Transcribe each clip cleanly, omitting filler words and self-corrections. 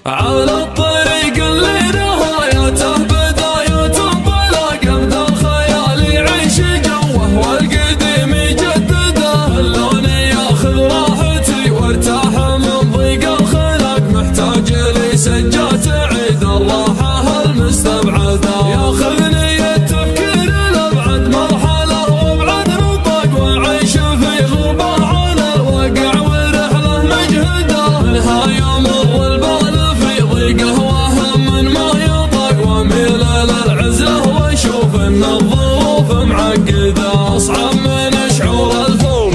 على الطريق اللي نهايته بدايته بلا قبض الخيال يعيش جوه والقديم يجدده اللون ياخذ راحتي وارتاح من ضيق الخلق محتاج لي سجات عيد الراحة المستبعدة ياخذني التفكير لابعد مرحلة وابعد نطاق واعيش في غربة عن الواقع ورحلة مجهدة منها يمر البال في ضيقه وهم من ما يطاق واميل للعزله واشوف ان الظروف معقدة اصعب من شعور الفوق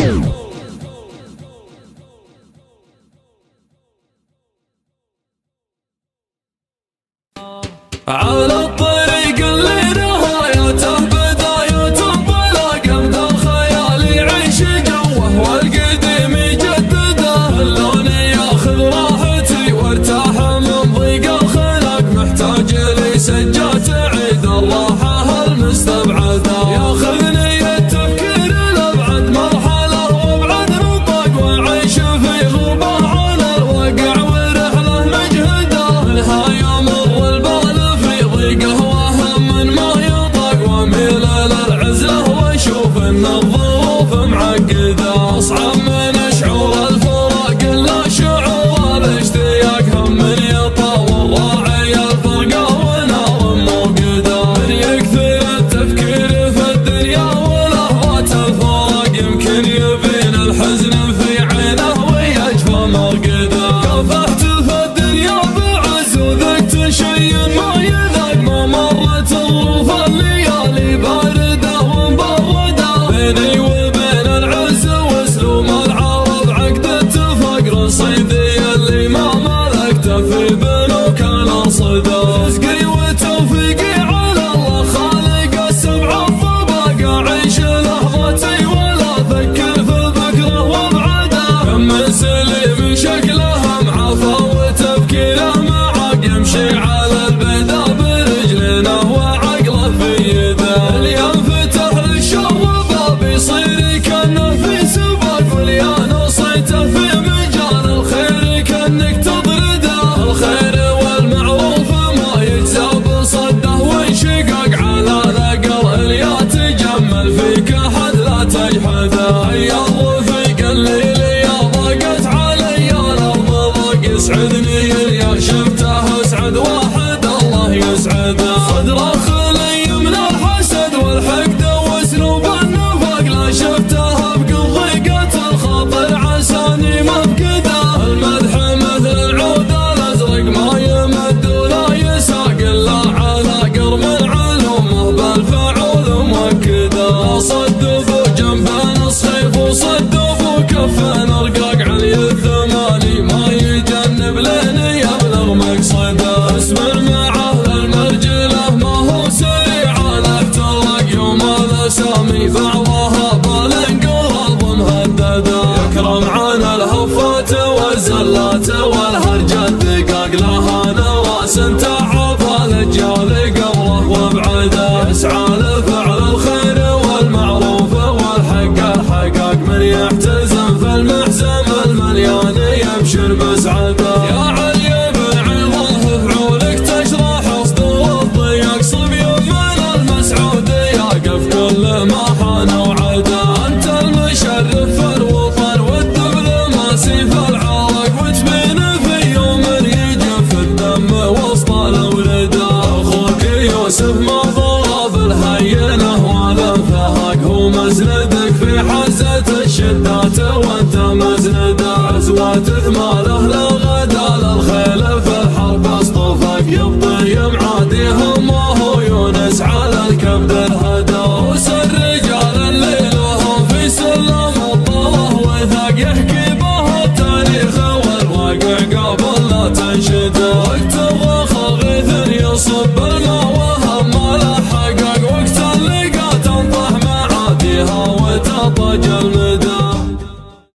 على الطريق اللي نهايته بدايته بلا قبض الخيال يعيش جوه والقديم يجدده اللون ياخذ راحتي وارتاح من ضيق الخلق محتاج لي سجات عيد الراحة المستبعدة ياخذني التفكير لابعد مرحلة وابعد نطاق واعيش في غربة عن الواقع ورحلة مجهدة منها يمر البال في ضيقه وهم من ما يطاق واميل للعزله واشوف ان الظروف معقدة اصعب من شعور الفراق الا شعور الاشتياق هم من يطاول راعي الفرقة ونار موقدة من يكثر التفكير في الدنيا ولهوات الفراق يمكن يبين الحزن في عينه ويجفى مرقده كافحت في الدنيا بعز وذقت شيء ما يذاق ما مرت الظروف الليالي باردة ومبردة بيني وبين العز واسلوب العرب عقد اتفاق رصيدي اللي ما ملكته في بنوك الارصدة رزقي وتوفيقي على الله خالق السبع الطبق اعيش لحظتي ولا افكر في بكره وابعده كم من سليم شكله معافى وتفكيره معاق يمشي على البيضاء برجلينه وعقله في يده اللي ينفتح للشر باب يصير كانه في سباق واللي نصيته في مجال الخير كانك تطرده الخير والمعروف ما يجزى بصده وانشقاق على الاقل اللي تجمل فيك احد لا تجحده يا الرفيق الليلي يا ضاقت علي الارض ضاق يسعدني اللي شفته اسعد واحد الله يسعده صدره خلي من الحسد والحقد واسلوب النفاق لا شفته بقضيقة الخاطر عساني مفقده المدح مثل العود الازرق ما يمد ولا يساق الا على قرم علومه بالفعول مؤكده لا صدفوا جنبه الصيف وصدفوا كفين رقاق علي الثماني ما يجنب لين يبلغ مقصده اسمر معه المرجله ما هو سريع على احتراق يوم الاسامي بعضها بالانقلاب مهدده يكرم عن الهفات والزلات والهرجه الدقاق لها نواس تعبها للجال قبله وابعده يسعى لفعل الخير والمعروف والحق الحقاق من يحتزم في المحزم المليان يبشر بسعده يا علي بن عظه فعولك تشرح صدور الضيق صبي من المسعودية قف كل ما حان وعدا انت المشرف في الوطن والدبلوماسي في العراق وتبين في يوم يجف الدم وسط الولده اخوك يوسف ما ضرب الهينه ولا فهق هو مزندك في حزة الشدات وانت مزنده عزوة ثماله للغدا للخيل في الحرب اصطفاك يبطي معاديهم وهو يونس على الكبد الهدى وسر رجال اللي لهم في سلم الطله وثاق يحكي به التاريخ والواقع قبل لا تنشده